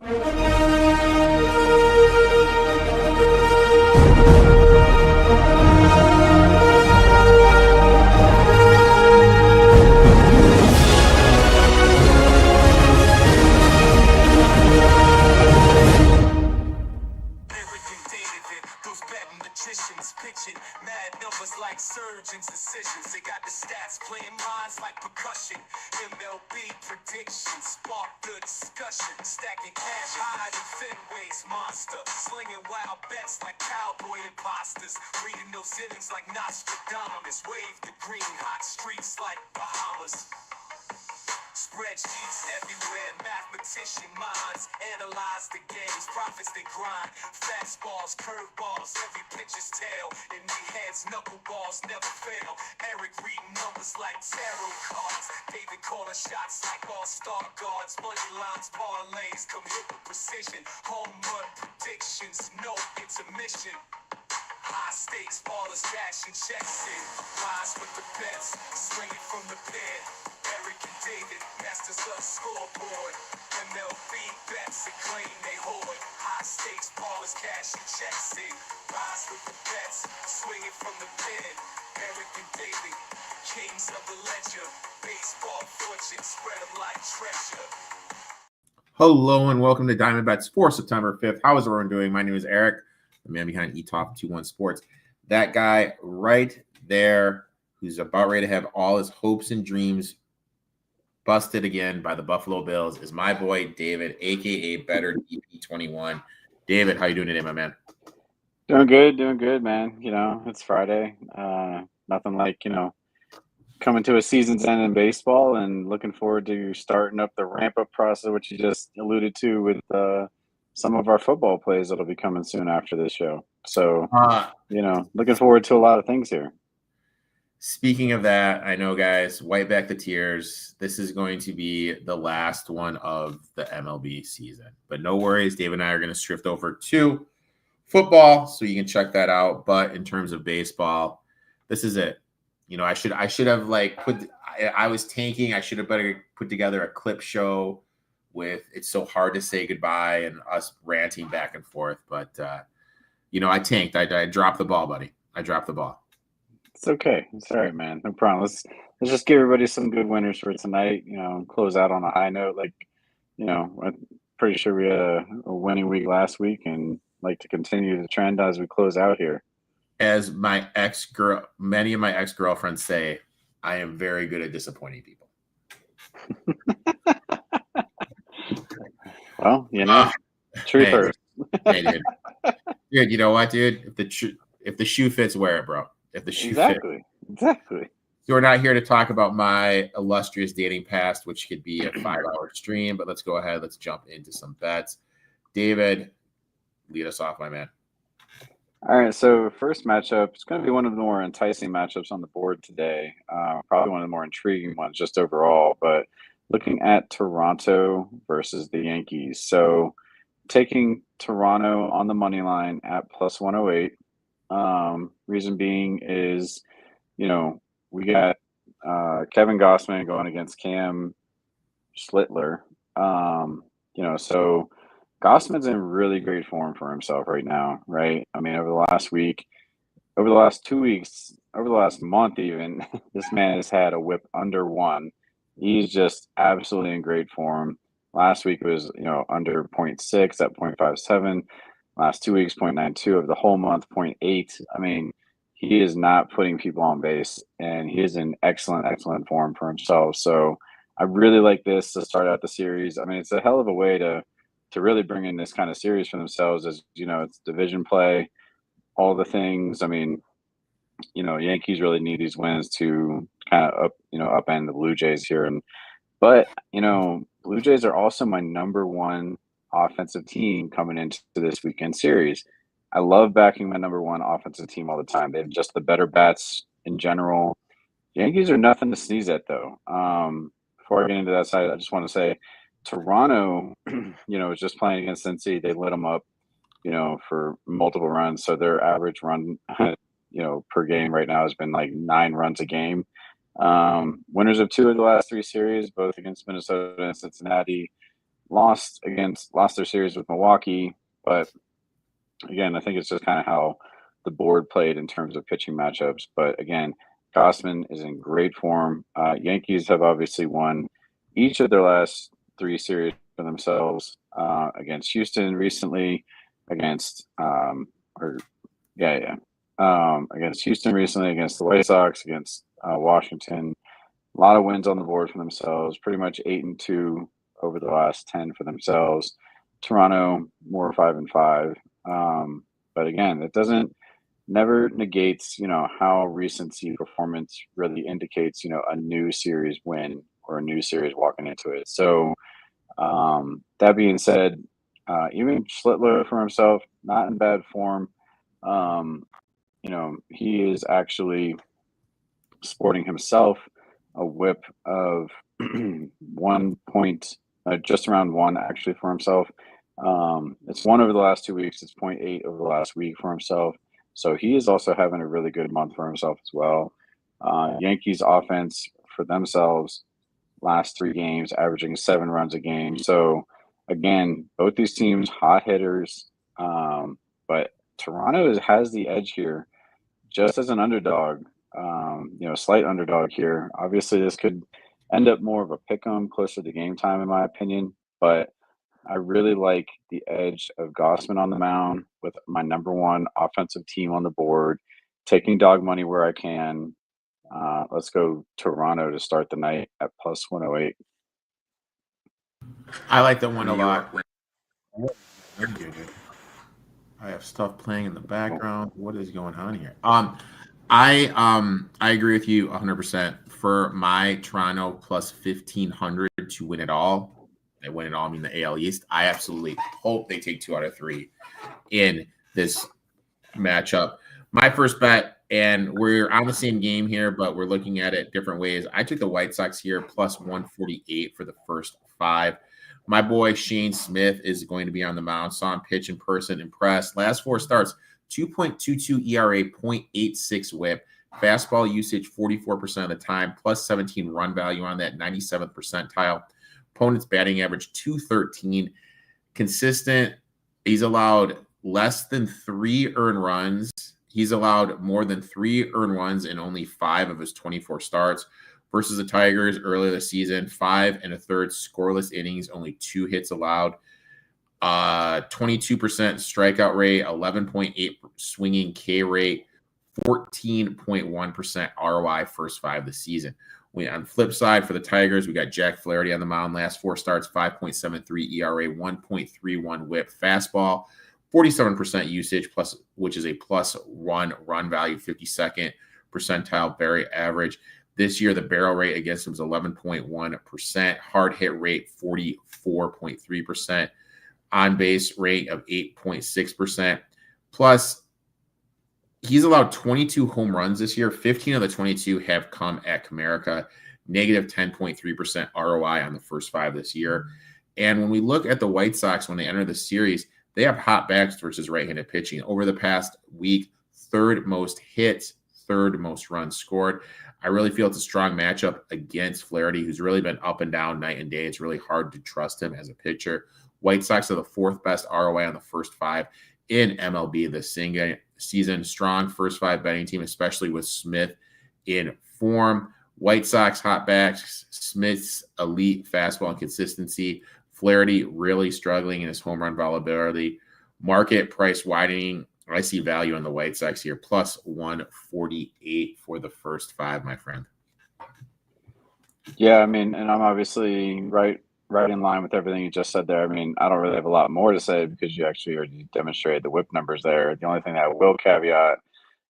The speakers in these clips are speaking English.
Erik and David, those betting magicians pitching mad numbers like surgeons' decisions. They got the stats playing minds like percussion. MLB predictions spark the discussion. Stacking cash high in Fenway's monster. Slinging wild bets like cowboy imposters. Reading those innings like Nostradamus. Wave the green hot streets like Bahamas. Spreadsheets everywhere, mathematician minds analyze the games, profits they grind, fastballs, curveballs, every pitcher's tail, in their heads, knuckleballs never fail. Eric reading numbers like tarot cards, David calling shots like all-star guards, money lines, parlays, come hit with precision, home run predictions, no intermission. High stakes, ballers cashing checks in, rise with the bets, swinging from the pen. Erik and David, masters of the scoreboard. MLB bets and claim they hoard. High stakes, ballers cashing checks in, rise with the bets, swinging from the pen. Erik and David, kings of the ledger, baseball fortune, spread them like treasure. Hello and welcome to Diamondbets for September 5th. How is everyone doing? My name is Eric, the man behind eTop21 Sports. That guy right there who's about ready to have all his hopes and dreams busted again by the Buffalo Bills is my boy David, aka Better DP21. David, how you doing today, my man? Doing good, man. You know, it's Friday. Nothing like, coming to a season's end in baseball and looking forward to starting up the ramp-up process, which you just alluded to with some of our football plays that'll be coming soon after this show. So, looking forward to a lot of things here. Speaking of that, I know, guys, wipe back the tears. This is going to be the last one of the MLB season. But no worries, Dave and I are going to shift over to football, so you can check that out. But in terms of baseball, this is it. I should have I was tanking. I should have better put together a clip show with "It's So Hard to Say Goodbye" and us ranting back and forth. But I tanked. I dropped the ball, buddy. I dropped the ball. It's okay. It's all right, man. No problem. Let's just give everybody some good winners for tonight. Close out on a high note. I'm pretty sure we had a winning week last week, and like to continue the trend as we close out here. As many of my ex-girlfriends say, I am very good at disappointing people. Well, truth hurts. Hey, dude, you know what, dude? If the shoe fits, wear it, bro. If the shoe fits. Exactly. So we're not here to talk about my illustrious dating past, which could be a 5-hour stream, but let's go ahead. Let's jump into some bets. David, lead us off, my man. All right, so first matchup, it's going to be one of the more enticing matchups on the board today. Probably one of the more intriguing ones just overall, but looking at Toronto versus the Yankees. So taking Toronto on the money line at plus 108. Reason being is, we got Kevin Gausman going against Cam Schlittler. So Gossman's in really great form for himself right now, right? I mean, over the last 2 weeks, over the last month even, this man has had a whip under 1. He's just absolutely in great form. Last week was, under 0.6 at 0.57. Last 2 weeks, 0.92 of the whole month, 0.8. I mean, he is not putting people on base, and he is in excellent form for himself. So I really like this to start out the series. I mean, it's a hell of a way to really bring in this kind of series for themselves, as it's division play, all the things. I mean, Yankees really need these wins to kind of upend the Blue Jays here. But Blue Jays are also my number one offensive team coming into this weekend series. I love backing my number one offensive team all the time. They have just the better bats in general. Yankees are nothing to sneeze at, though. Before I get into that side, I just want to say Toronto, was just playing against Cincy. They lit them up, for multiple runs. So their average run, per game right now has been like 9 runs a game. Winners of 2 of the last 3 series, both against Minnesota and Cincinnati. lost their series with Milwaukee, but again, I think it's just kind of how the board played in terms of pitching matchups. But again, Gossman is in great form. Yankees have obviously won each of their last 3 series for themselves, against Houston recently, against against Houston recently, against the White Sox, against Washington. A lot of wins on the board for themselves. Pretty much 8-2 over the last 10 for themselves. Toronto more 5-5. But again, it never negates, how recency performance really indicates, a new series win or a new series walking into it. So that being said, even Schlittler for himself, not in bad form. He is actually sporting himself a whip of 1 point, just around 1 actually for himself. It's 1 over the last 2 weeks. It's 0.8 over the last week for himself. So he is also having a really good month for himself as well. Yankees offense for themselves, last 3 games, averaging 7 runs a game. So again, both these teams, hot hitters. But Toronto has the edge here, just as an underdog, slight underdog here. Obviously, this could end up more of a pick 'em closer to game time, in my opinion. But I really like the edge of Gossman on the mound with my number 1 offensive team on the board, taking dog money where I can. Let's go Toronto to start the night at plus 108. I like that one a lot. I have stuff playing in the background. What is going on here? I agree with you 100%. For my Toronto plus 1,500 to win it all, they win it all, I mean the AL East. I absolutely hope they take 2 out of 3 in this matchup. My first bet, and we're on the same game here, but we're looking at it different ways. I took the White Sox here plus 148 for the first 5. My boy Shane Smith is going to be on the mound. Saw him pitch in person, impressed. Last 4 starts, 2.22 ERA, 0.86 whip. Fastball usage 44% of the time, plus 17 run value on that, 97th percentile. Opponent's batting average 213. Consistent. He's allowed less than 3 earned runs. He's allowed more than 3 earned runs in only 5 of his 24 starts. Versus the Tigers earlier this season, 5 1/3 scoreless innings, only 2 hits allowed. 22% strikeout rate, 11.8 swinging K rate, 14.1% ROI first 5 this season. On the flip side, for the Tigers, we got Jack Flaherty on the mound. Last 4 starts, 5.73 ERA, 1.31 whip. Fastball, 47% usage, which is a +1 run value, 52nd percentile, very average. This year, the barrel rate against him was 11.1%. Hard hit rate, 44.3%. On base rate of 8.6%. Plus, he's allowed 22 home runs this year. 15 of the 22 have come at Comerica. Negative 10.3% ROI on the first 5 this year. And when we look at the White Sox, when they enter the series, they have hot backs versus right-handed pitching. Over the past week, 3rd most hits, 3rd most runs scored. I really feel it's a strong matchup against Flaherty, who's really been up and down night and day. It's really hard to trust him as a pitcher. White Sox are the 4th best ROI on the first 5 in MLB this season. Strong first 5 betting team, especially with Smith in form. White Sox hot backs, Smith's elite fastball and consistency. Flaherty really struggling in his home run volatility. Market price widening. I see value on the White Sox here, plus 148 for the first 5, my friend. Yeah, I mean, and I'm obviously right in line with everything you just said there. I mean, I don't really have a lot more to say because you actually already demonstrated the whip numbers there. The only thing that I will caveat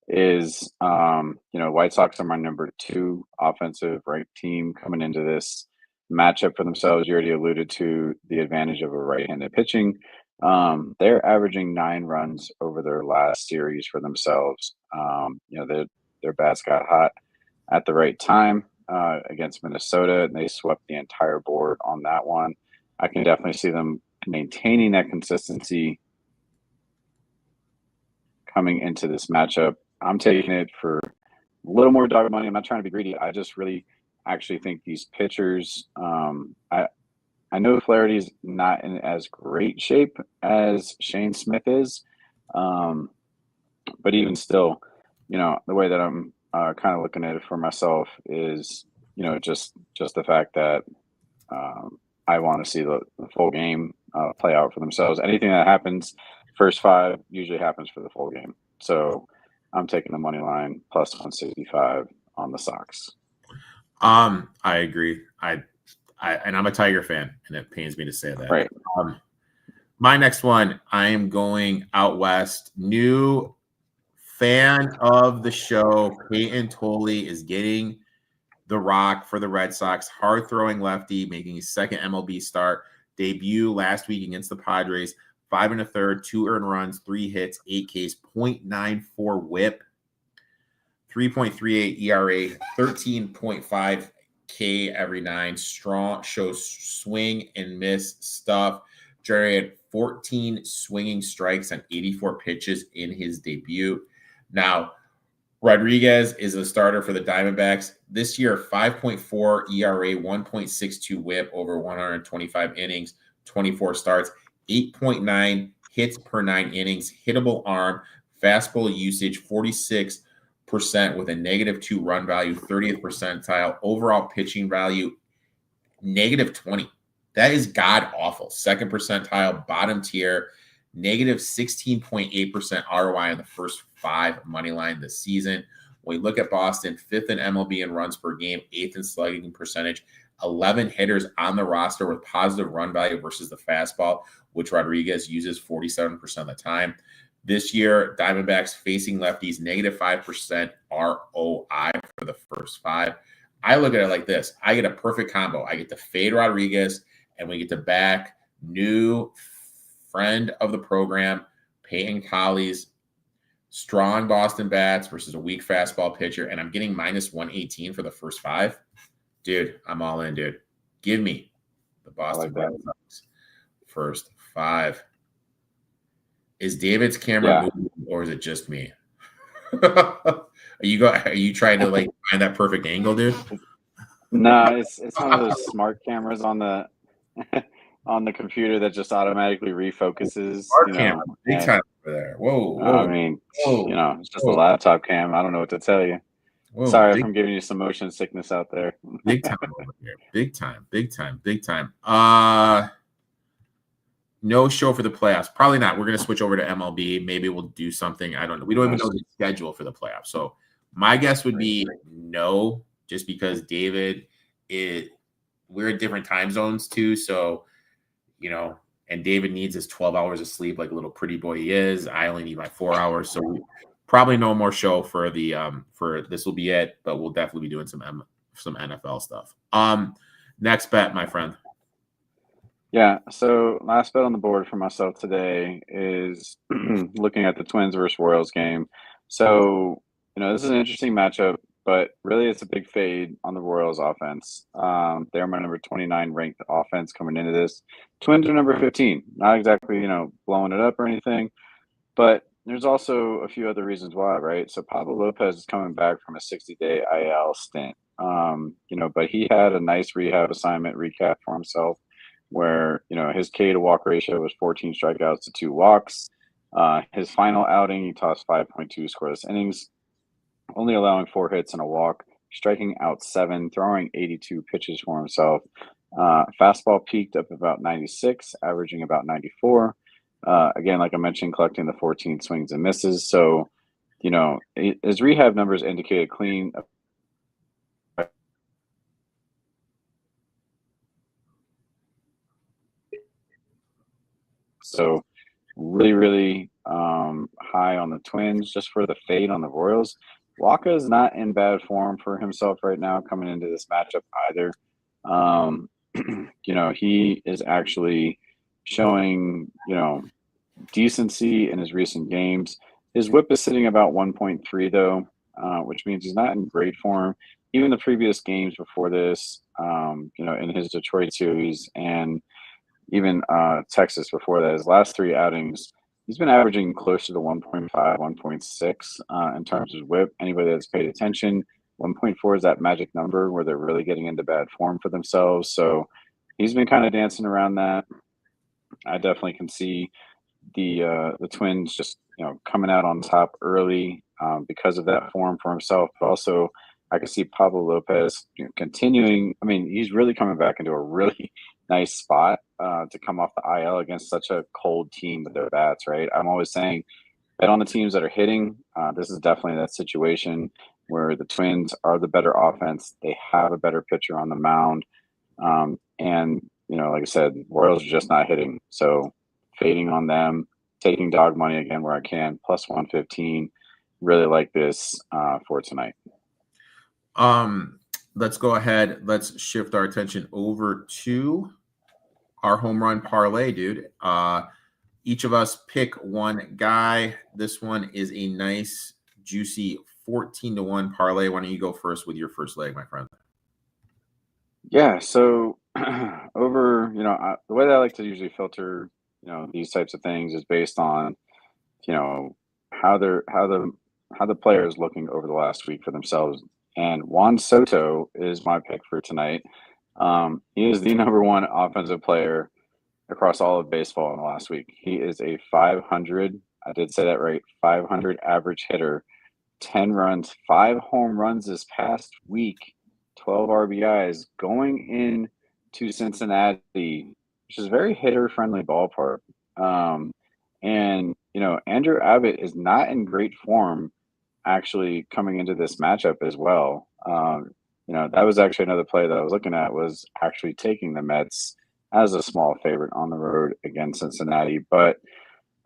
is, White Sox are my number 2 offensive right team coming into this matchup for themselves. You already alluded to the advantage of a right-handed pitching. They're averaging 9 runs over their last series for themselves. Their bats got hot at the right time against Minnesota, and they swept the entire board on that one. I can definitely see them maintaining that consistency coming into this matchup. I'm taking it for a little more dog money. I'm not trying to be greedy. I just really actually think these pitchers, I know Flaherty's not in as great shape as Shane Smith is, um, but even still, the way that I'm kind of looking at it for myself is, just the fact that I want to see the full game play out for themselves. Anything that happens first five usually happens for the full game. So I'm taking the money line plus 165 on the Sox. I agree. And I'm a Tiger fan, and it pains me to say that. Right. My next one, I am going out west. New fan of the show, Peyton Tolle is getting the rock for the Red Sox. Hard throwing lefty, making his second MLB start. Debut last week against the Padres. 5 1/3, 2 earned runs, 3 hits, 8 Ks, 0.94 WHIP, 3.38 ERA, 13.5 K every 9. Strong, shows swing and miss stuff. Generated 14 swinging strikes on 84 pitches in his debut. Now, Rodriguez is a starter for the Diamondbacks. This year, 5.4 ERA, 1.62 WHIP over 125 innings, 24 starts, 8.9 hits per 9 innings, hittable arm, fastball usage, 46% with a -2 run value, 30th percentile, overall pitching value, -20. That is god awful. Second percentile, bottom tier, -16.8% ROI in the first 5 money line this season. When we look at Boston, 5th in MLB in runs per game, 8th in slugging percentage, 11 hitters on the roster with positive run value versus the fastball, which Rodriguez uses 47% of the time. This year, Diamondbacks facing lefties, -5% ROI for the first 5. I look at it like this. I get a perfect combo. I get to fade Rodriguez, and we get to back new friend of the program, Peyton Colley's strong Boston bats versus a weak fastball pitcher, and I'm getting -118 for the first 5. Dude, I'm all in, dude. Give me the Boston Red Sox first 5. Is David's camera moving, or is it just me? Are you trying to find that perfect angle, dude? No, it's one of those smart cameras on the on the computer that just automatically refocuses. Smart camera, big time over there. Whoa. I mean, it's just a laptop cam. I don't know what to tell you. Whoa, sorry if I'm giving you some motion sickness out there. Big time over here. Big time. No show for the playoffs. Probably not. We're going to switch over to MLB. Maybe we'll do something. I don't know. We don't even know the schedule for the playoffs. So my guess would be no, just because we're in different time zones too. So, and David needs his 12 hours of sleep like a little pretty boy he is. I only need my 4 hours. So probably no more show for this will be it, but we'll definitely be doing some NFL stuff. Next bet, my friend. Yeah, so last bet on the board for myself today is looking at the Twins versus Royals game. So, this is an interesting matchup, but really it's a big fade on the Royals offense. They're my number 29 ranked offense coming into this. Twins are number 15. Not exactly, blowing it up or anything, but there's also a few other reasons why, right? So Pablo Lopez is coming back from a 60-day IL stint, but he had a nice rehab assignment recap for himself, where his K to walk ratio was 14 strikeouts to 2 walks. His final outing, he tossed 5.2 scoreless innings, only allowing 4 hits and a walk, striking out 7, throwing 82 pitches for himself. Fastball peaked up about 96, averaging about 94. Again, like I mentioned, collecting the 14 swings and misses. So, his rehab numbers indicated clean. So really, really high on the Twins, just for the fade on the Royals. Waka is not in bad form for himself right now coming into this matchup either. He is actually showing, decency in his recent games. His whip is sitting about 1.3 though, which means he's not in great form. Even the previous games before this, in his Detroit series and even Texas before that, his last 3 outings, he's been averaging closer to 1.5, 1.6 in terms of whip. Anybody that's paid attention, 1.4 is that magic number where they're really getting into bad form for themselves. So, he's been kind of dancing around that. I definitely can see the Twins just coming out on top early because of that form for himself. But also, I can see Pablo Lopez continuing. I mean, he's really coming back into a really nice spot to come off the IL against such a cold team with their bats. Right? I'm always saying bet on the teams that are hitting. This is definitely that situation where the Twins are the better offense. They have a better pitcher on the mound, and like I said, Royals are just not hitting. So fading on them, taking dog money again where I can, plus 115. Really like this for tonight. Let's go ahead. Let's shift our attention over to our home run parlay, dude. Each of us pick one guy. This one is a nice, juicy 14-1 parlay. Why don't you go first with your first leg, my friend? Yeah. So over, the way that I like to usually filter, these types of things is based on, how the player is looking over the last week for themselves. And Juan Soto is my pick for tonight. He is the number one offensive player across all of baseball in the last week. He is a 500, I did say that right, 500 average hitter, 10 runs, 5 home runs this past week, 12 RBIs going in to Cincinnati, which is a very hitter-friendly ballpark. And Andrew Abbott is not in great form actually coming into this matchup as well. That was actually another play that I was looking at, was actually taking the Mets as a small favorite on the road against Cincinnati. But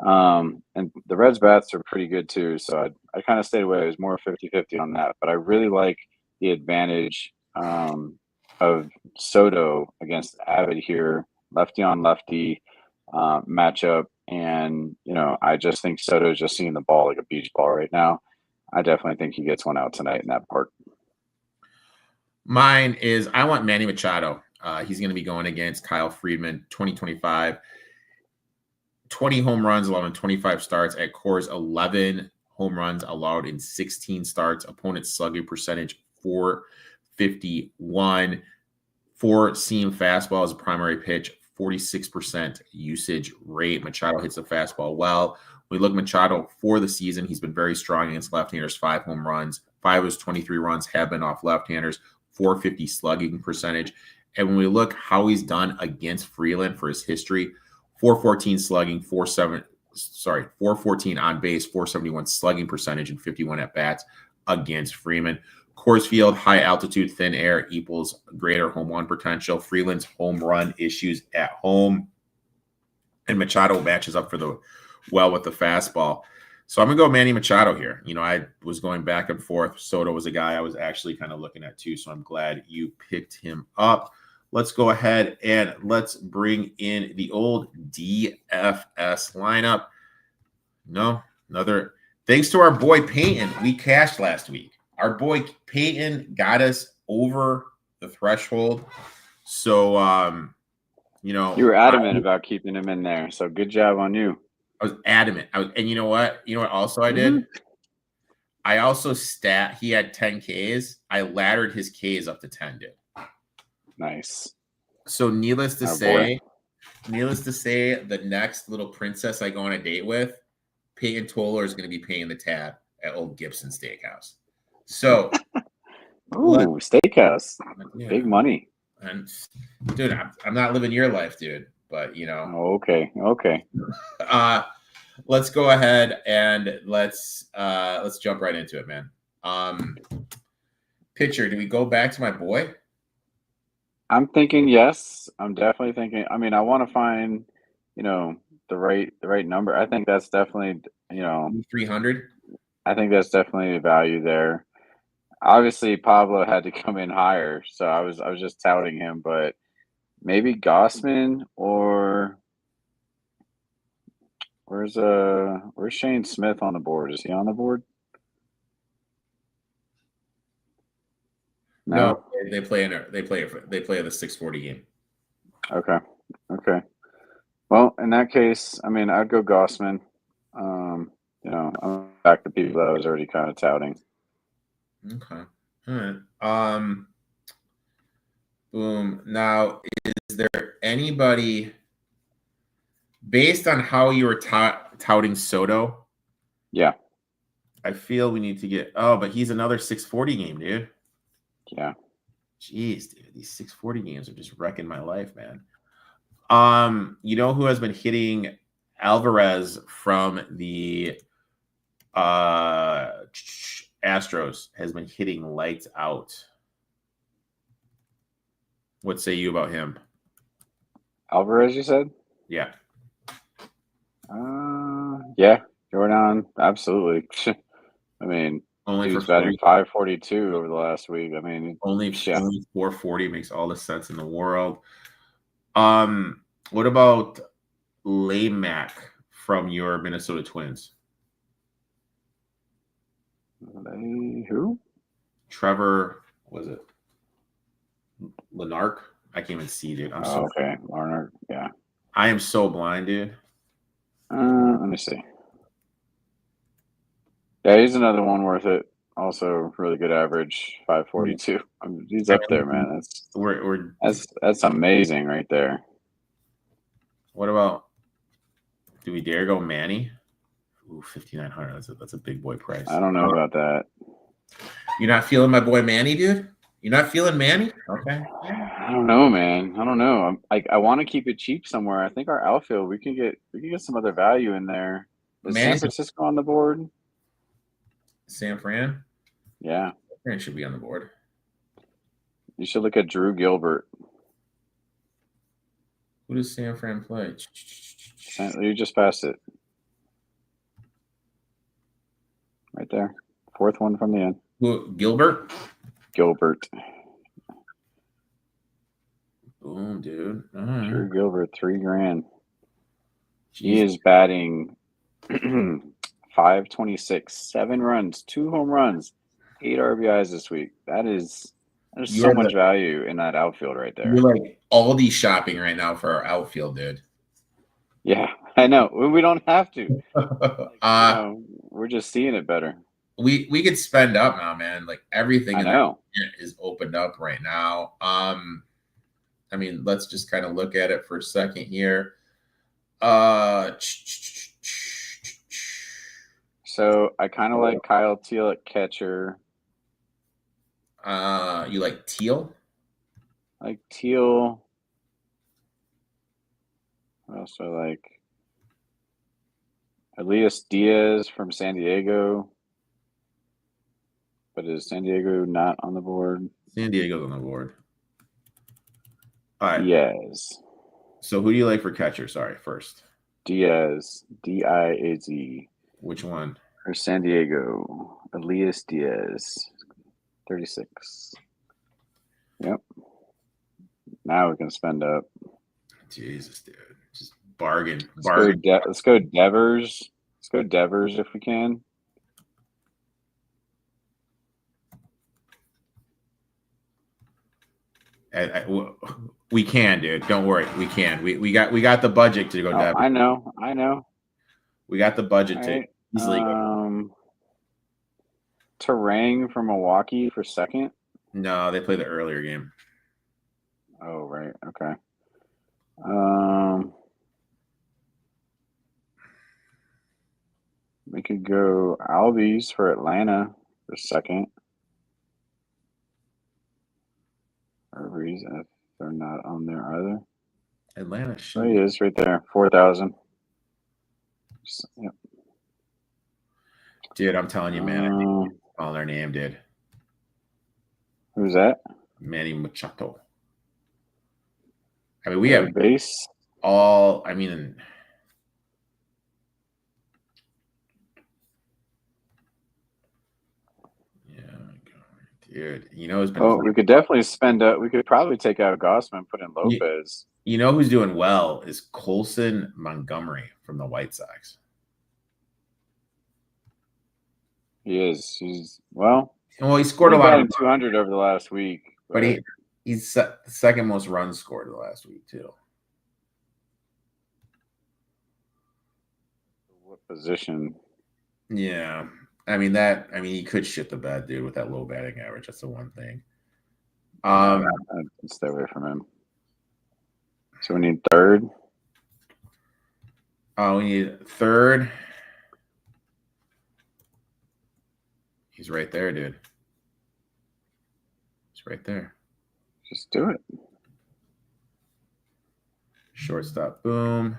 and the Reds bats are pretty good too, so I kind of stayed away. It was more 50-50 on that. But I really like the advantage of Soto against Abbott here, lefty on lefty matchup. And, I just think Soto's just seeing the ball like a beach ball right now. I definitely think he gets one out tonight in that park. Mine is, I want Manny Machado. He's going to be going against Kyle Friedman, 2025. 20 home runs allowed in 25 starts at Coors, 11 home runs allowed in 16 starts. Opponent slugging percentage 451. 4-seam fastball is a primary pitch, 46% usage rate. Machado hits the fastball well. When we look at Machado for the season, he's been very strong against left-handers, 5 home runs. 5 of his 23 runs have been off left-handers, 450 slugging percentage. And when we look how he's done against Freeland for his history, 414 slugging, 414 on base, 471 slugging percentage, and 51 at bats against Freeman. Coors Field, high altitude, thin air equals greater home run potential. Freeland's home run issues at home, and Machado matches up with the fastball. So I'm gonna go Manny Machado here. I was going back and forth. Soto was a guy I was actually kind of looking at too, so I'm glad you picked him up. Let's go ahead and let's bring in the old DFS lineup. Thanks to our boy Peyton, we cashed last week. Our boy Peyton got us over the threshold. So, you were adamant about keeping him in there. So good job on you. I was adamant. And you know what? Also I did? Mm-hmm. I also he had 10 Ks. I laddered his Ks up to 10, dude. Nice. So needless to say, the next little princess I go on a date with, Peyton Toller is going to be paying the tab at Old Gibson Steakhouse. So, steakhouse, big money. And dude, I'm not living your life, dude. But Okay. Let's go ahead and let's jump right into it, man. Pitcher, do we go back to my boy? I'm thinking yes. I'm definitely thinking. I mean, I want to find, the right number. I think that's definitely, 300. I think that's definitely a value there. Obviously, Pablo had to come in higher, so I was just touting him, but maybe Gossman or where's Shane Smith on the board? Is he on the board? No, they play the 640 game. Okay. Well, in that case, I mean, I'd go Gossman. I'm back to people that I was already kind of touting. Okay. All right. Boom. Now, is there anybody based on how you were touting Soto? Yeah. I feel we need to get. Oh, but he's another 640 game, dude. Yeah. Jeez, dude, these 640 games are just wrecking my life, man. You know who has been hitting Alvarez from the Astros has been hitting lights out. What say you about him? Alvarez, you said? Yeah. Yeah. Jordan, absolutely. I mean, Only he for was batting 40. 542 over the last week. I mean, Only yeah. 440 makes all the sense in the world. What about Laymack from your Minnesota Twins? Who? Trevor, was it Lenark? I can't even see, dude. I'm so okay. Larner, yeah. I am so blind, dude. Let me see. Yeah, he's another one worth it. Also, really good average, 542. He's up there, man. That's amazing right there. What about? Do we dare go Manny? Ooh, 5,900. That's a big boy price. I don't know about that. You're not feeling my boy Manny, dude? You're not feeling Manny? Okay. I don't know, man. I don't know. I want to keep it cheap somewhere. I think our outfield we can get some other value in there. Is San Francisco on the board? San Fran? Yeah. San Fran should be on the board. You should look at Drew Gilbert. Who does San Fran play? You just passed it. Right there. Fourth one from the end. Who, Gilbert? Gilbert. Boom, dude. Drew Gilbert, $3,000. Jeez. He is batting 526, 7 runs, 2 home runs, 8 RBIs this week. There's so much value in that outfield right there. You're like Aldi shopping right now for our outfield, dude. Yeah, I know. We don't have to. We're just seeing it better. We could spend up now, man. Like everything I know is opened up right now. I mean, let's just kind of look at it for a second here. So I kind of like Kyle Teal at catcher. You like Teal? Like Teal. What else do I like? Elias Diaz from San Diego. But is San Diego not on the board? San Diego's on the board. All right. Diaz. So who do you like for catcher? Sorry, first. Diaz. D-I-A-Z. Which one? For San Diego. Elias Diaz. 36. Yep. Now we can spend up. Jesus, dude. Just bargain. Let's go Devers. Let's go Devers if we can. We can, dude. Don't worry. We can. We got the budget to go Devers. I know. We got the budget right. to easily go. Terang from Milwaukee for second. No, they play the earlier game. Oh, right. Okay. We could go Albies for Atlanta for second. For a reason, if they're not on there either. Atlanta should. There he is, right there, 4,000. Yep. Dude, I'm telling you, man. I think calling their name, dude. Who's that? Manny Machado. I mean, we have base. All. I mean. Dude, you know, it's been. Oh, we could definitely spend up. We could probably take out Gossman and put in Lopez. You know who's doing well is Colson Montgomery from the White Sox. He is. He's well. Well, he scored a lot of 200 over the last week, but he's the second most runs scored the last week too. What position? Yeah. I mean, he could shit the bed, dude, with that low batting average. That's the one thing. I'd stay away from him. So we need third. Oh, we need third. He's right there, dude. He's right there. Just do it. Shortstop, boom.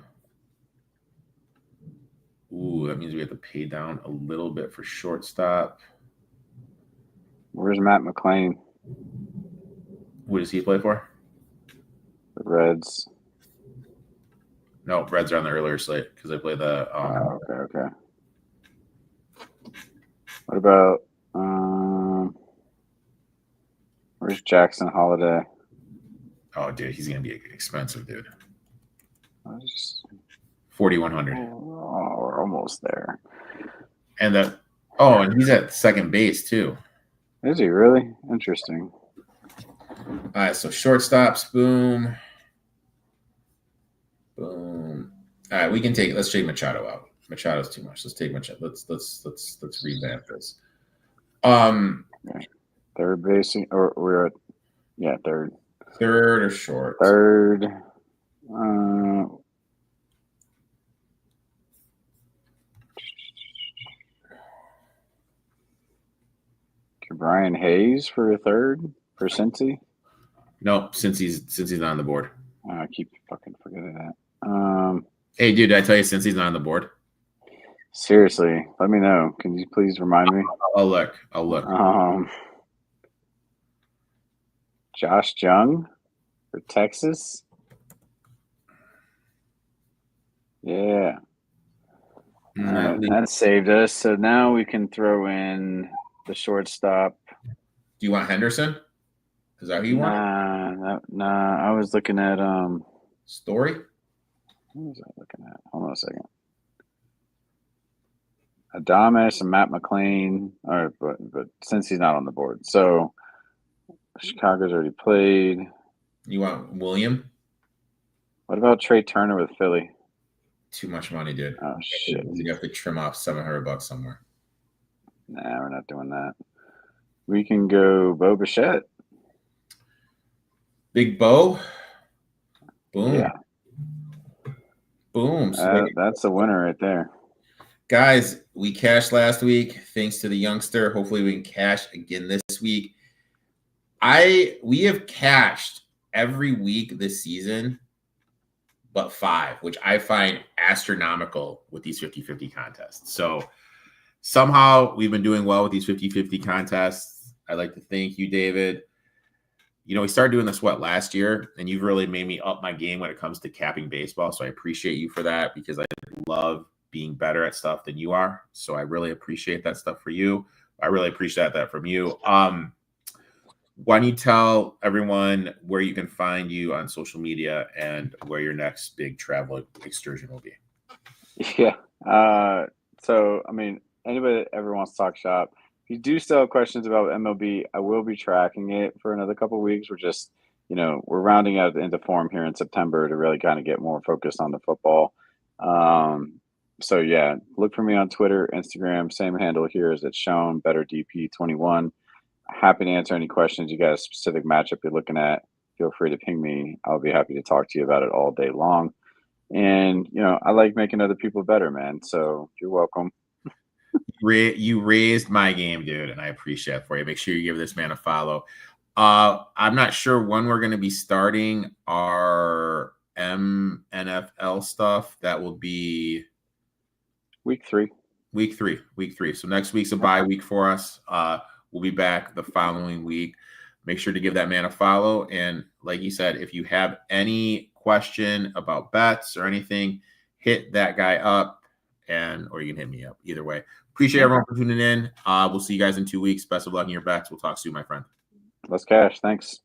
Ooh, that means we have to pay down a little bit for shortstop. Where's Matt McClain? Who does he play for? The Reds. No, Reds are on the earlier slate because they play the. Okay. What about where's Jackson Holiday? Oh, dude, he's gonna be expensive, dude. Oh, 4,100. we're almost there. And and he's at second base too. Is he really? Interesting. All right, so shortstops, boom. Boom. All right, we can take. Let's take Machado out. Machado's too much. Let's take Machado. Let's revamp this. Third base, or we're at third. Third or short? Third. Brian Hayes for a third for Cincy. No, since he's not on the board. I keep fucking forgetting that. Hey, dude, did I tell you since he's not on the board? Seriously, let me know. Can you please remind me? I'll look. Josh Jung for Texas. Yeah. That saved us. So now we can throw in the shortstop. Do you want Henderson? Is that who you want? Nah. I was looking at Story. What was I looking at? Hold on a second. Adames and Matt McClain, but since he's not on the board, so Chicago's already played. You want William? What about Trey Turner with Philly? Too much money, dude. Oh shit! You have to trim off $700 somewhere. Nah, we're not doing that. We can go Bo Bichette. Big Bo. Boom. Yeah. Boom. So that's a winner right there. Guys, we cashed last week thanks to the youngster. Hopefully we can cash again this week. We have cashed every week this season but 5, which I find astronomical with these 50-50 contests. So somehow we've been doing well with these 50-50 contests. I'd like to thank you, David. You know, we started doing this last year, and you've really made me up my game when it comes to capping baseball. So I appreciate you for that because I love being better at stuff than you are. So I really appreciate that stuff for you. I really appreciate that from you. Why don't you tell everyone where you can find you on social media and where your next big travel excursion will be? Yeah. So, I mean, anybody that ever wants to talk shop, if you do still have questions about MLB, I will be tracking it for another couple of weeks. We're just, we're rounding out into form here in September to really kind of get more focused on the football. So yeah, look for me on Twitter, Instagram, same handle here as it's shown, BetterDP21. Happy to answer any questions. You got a specific matchup you're looking at, feel free to ping me. I'll be happy to talk to you about it all day long. And, I like making other people better, man. So you're welcome. You raised my game, dude, and I appreciate it for you. Make sure you give this man a follow. I'm not sure when we're going to be starting our NFL stuff. That will be week 3. Week three. So next week's a bye week for us. We'll be back the following week. Make sure to give that man a follow. And like you said, if you have any question about bets or anything, hit that guy up or you can hit me up. Either way. Appreciate everyone for tuning in. We'll see you guys in 2 weeks. Best of luck in your bets. We'll talk soon, my friend. Let's cash. Thanks.